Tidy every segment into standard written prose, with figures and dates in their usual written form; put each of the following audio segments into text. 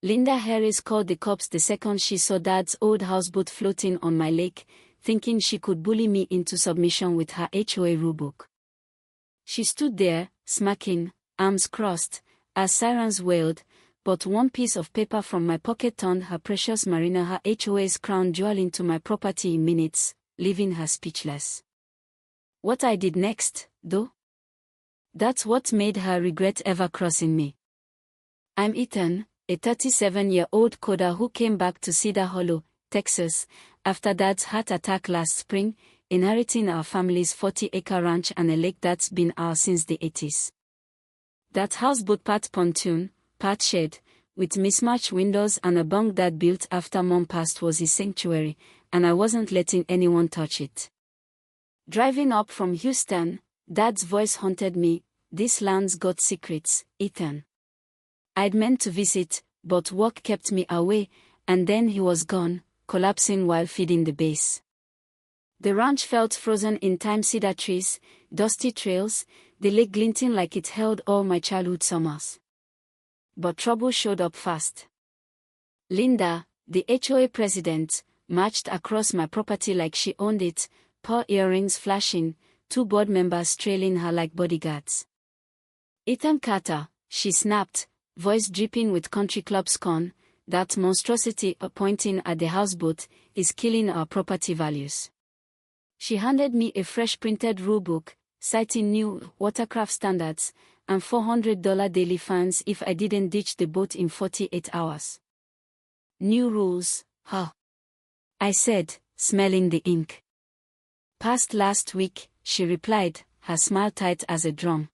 Linda Harris called the cops the second she saw Dad's old houseboat floating on my lake, thinking she could bully me into submission with her HOA rulebook. She stood there, smirking, arms crossed, as sirens wailed, but one piece of paper from my pocket turned her precious Marina, her HOA's crown jewel, into my property in minutes, leaving her speechless. What I did next, though? That's what made her regret ever crossing me. I'm Ethan, a 37-year-old coder who came back to Cedar Hollow, Texas, after Dad's heart attack last spring, inheriting our family's 40-acre ranch and a lake that's been ours since the 80s. That houseboat, part pontoon, part shed, with mismatched windows and a bunk Dad built after Mom passed, was his sanctuary, and I wasn't letting anyone touch it. Driving up from Houston, Dad's voice haunted me. This land's got secrets, Ethan. I'd meant to visit, but work kept me away, and then he was gone, collapsing while feeding the base. The ranch felt frozen in time, cedar trees, dusty trails, the lake glinting like it held all my childhood summers. But trouble showed up fast. Linda, the HOA president, marched across my property like she owned it, pearl earrings flashing, 2 board members trailing her like bodyguards. Ethan Carter, she snapped, voice dripping with country club scorn, that monstrosity pointing at the houseboat is killing our property values. She handed me a fresh printed rulebook, citing new watercraft standards, and $400 daily fines if I didn't ditch the boat in 48 hours. New rules, huh? I said, smelling the ink. Passed last week, she replied, her smile tight as a drum.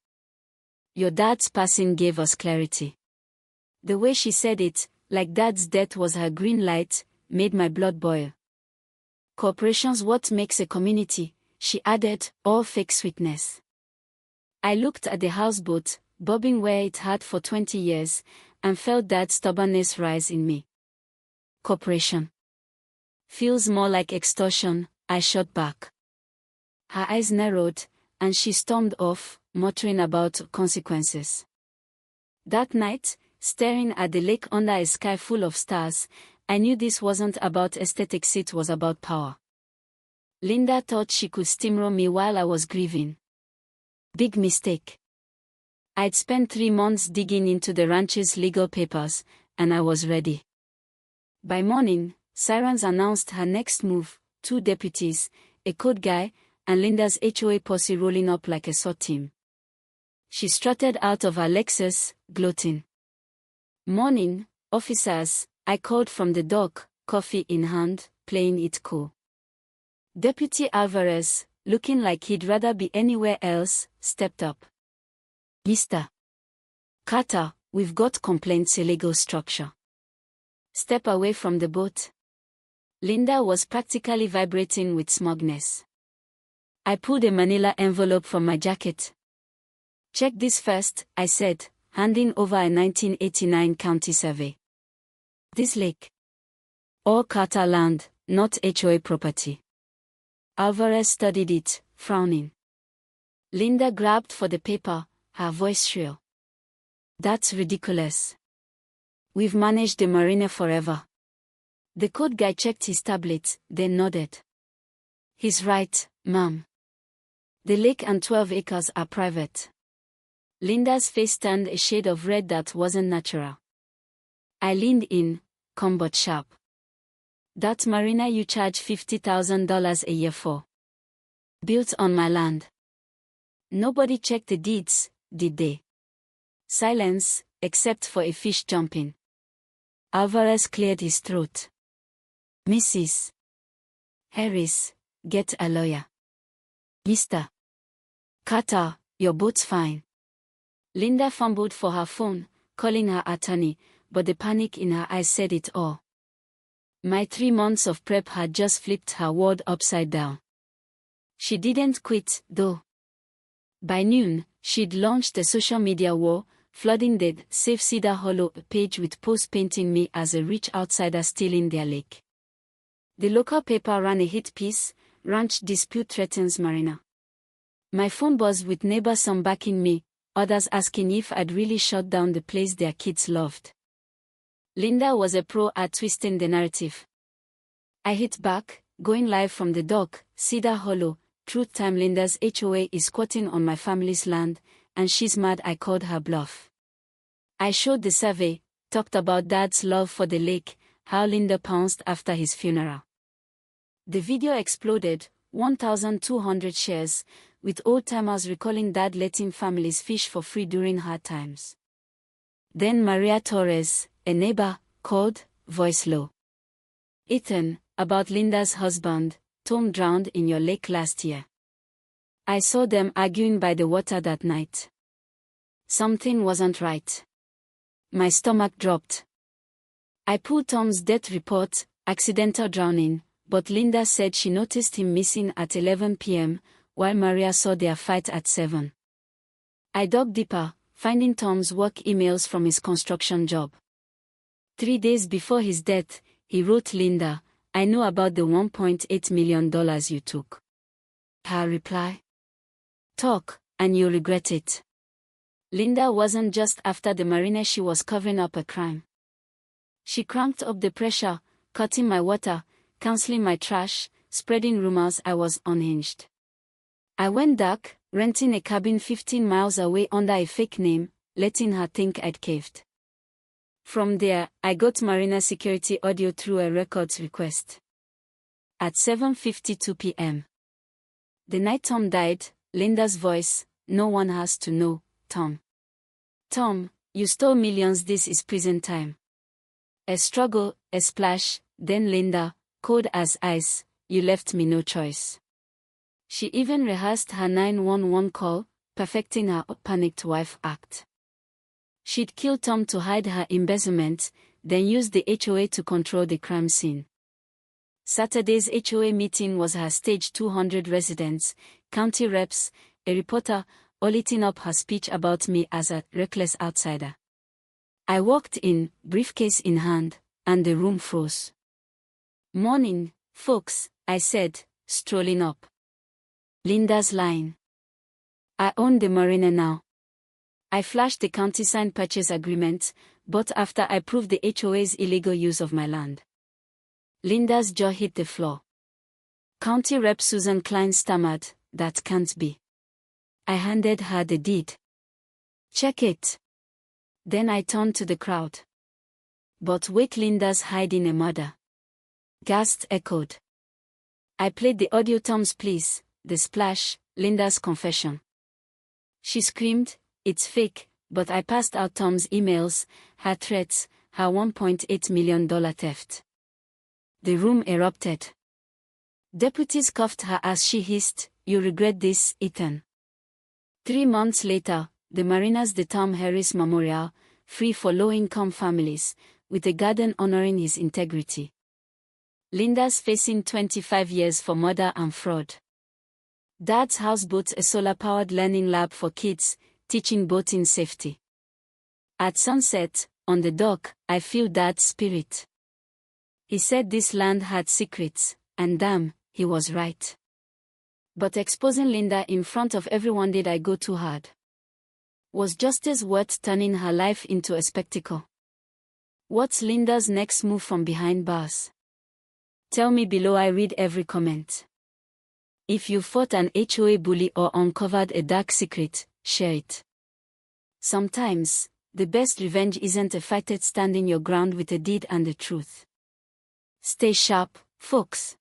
Your dad's passing gave us clarity. The way she said it, like Dad's death was her green light, made my blood boil. Cooperation's what makes a community, she added, all fake sweetness. I looked at the houseboat, bobbing where it had for 20 years, and felt Dad's stubbornness rise in me. Cooperation feels more like extortion, I shot back. Her eyes narrowed, and she stormed off, muttering about consequences. That night, staring at the lake under a sky full of stars, I knew this wasn't about aesthetics, it was about power. Linda thought she could steamroll me while I was grieving. Big mistake. I'd spent 3 months digging into the ranch's legal papers, and I was ready. By morning, sirens announced her next move, 2 deputies, a code guy, and Linda's HOA posse rolling up like a SWAT team. She strutted out of her Lexus, gloating. Morning, officers, I called from the dock, coffee in hand, playing it cool. Deputy Alvarez, looking like he'd rather be anywhere else, stepped up. Mr. Carter, we've got complaints, illegal structure. Step away from the boat. Linda was practically vibrating with smugness. I pulled a manila envelope from my jacket. Check this first, I said, handing over a 1989 county survey. This lake. All Carter land, not HOA property. Alvarez studied it, frowning. Linda grabbed for the paper, her voice shrill. That's ridiculous. We've managed the Marina forever. The code guy checked his tablet, then nodded. He's right, ma'am. The lake and 12 acres are private. Linda's face turned a shade of red that wasn't natural. I leaned in, calm but sharp. That Marina you charge $50,000 a year for. Built on my land. Nobody checked the deeds, did they? Silence, except for a fish jumping. Alvarez cleared his throat. Mrs. Harris, get a lawyer. Mr. Carter, your boat's fine. Linda fumbled for her phone, calling her attorney, but the panic in her eyes said it all. My 3 months of prep had just flipped her world upside down. She didn't quit, though. By noon, she'd launched a social media war, flooding the Save Cedar Hollow page with posts painting me as a rich outsider stealing their lake. The local paper ran a hit piece, Ranch Dispute Threatens Marina. My phone buzzed with neighbors, some backing me, others asking if I'd really shut down the place their kids loved. Linda was a pro at twisting the narrative. I hit back, going live from the dock, Cedar Hollow, truth time. Linda's HOA is squatting on my family's land, and she's mad I called her bluff. I showed the survey, talked about Dad's love for the lake, how Linda pounced after his funeral. The video exploded, 1,200 shares, with old-timers recalling Dad letting families fish for free during hard times. Then Maria Torres, a neighbor, called, voice low. Ethan, about Linda's husband, Tom drowned in your lake last year. I saw them arguing by the water that night. Something wasn't right. My stomach dropped. I pulled Tom's death report, accidental drowning, but Linda said she noticed him missing at 11 p.m., while Maria saw their fight at 7. I dug deeper, finding Tom's work emails from his construction job. 3 days before his death, he wrote Linda, I know about the $1.8 million you took. Her reply? Talk, and you'll regret it. Linda wasn't just after the Marina, she was covering up a crime. She cranked up the pressure, cutting my water, canceling my trash, spreading rumors I was unhinged. I went dark, renting a cabin 15 miles away under a fake name, letting her think I'd caved. From there, I got Marina security audio through a records request. At 7:52 p.m. the night Tom died, Linda's voice, no one has to know, Tom. Tom, you stole millions, this is prison time. A struggle, a splash, then Linda, cold as ice, you left me no choice. She even rehearsed her 911 call, perfecting her panicked wife act. She'd kill Tom to hide her embezzlement, then use the HOA to control the crime scene. Saturday's HOA meeting was her stage. 200 residents, county reps, a reporter, all eating up her speech about me as a reckless outsider. I walked in, briefcase in hand, and the room froze. Morning, folks, I said, strolling up. Linda's line. I own the Marina now. I flashed the county signed purchase agreement, but after I proved the HOA's illegal use of my land. Linda's jaw hit the floor. County Rep Susan Klein stammered, that can't be. I handed her the deed. Check it. Then I turned to the crowd. But wait, Linda's hiding a murder. Gasps echoed. I played the audio. Tom's pleas, the splash, Linda's confession. She screamed, it's fake, but I passed out Tom's emails, her threats, her $1.8 million theft. The room erupted. Deputies cuffed her as she hissed, you regret this, Ethan. 3 months later, the Marina's the Tom Harris Memorial, free for low-income families, with a garden honoring his integrity. Linda's facing 25 years for murder and fraud. Dad's Houseboat, a solar-powered learning lab for kids, teaching boating safety. At sunset, on the dock, I feel Dad's spirit. He said this land had secrets, and damn, he was right. But exposing Linda in front of everyone, did I go too hard? Was justice worth turning her life into a spectacle? What's Linda's next move from behind bars? Tell me below, I read every comment. If you fought an HOA bully or uncovered a dark secret, share it. Sometimes, the best revenge isn't a fight, it's standing your ground with a deed and the truth. Stay sharp, folks.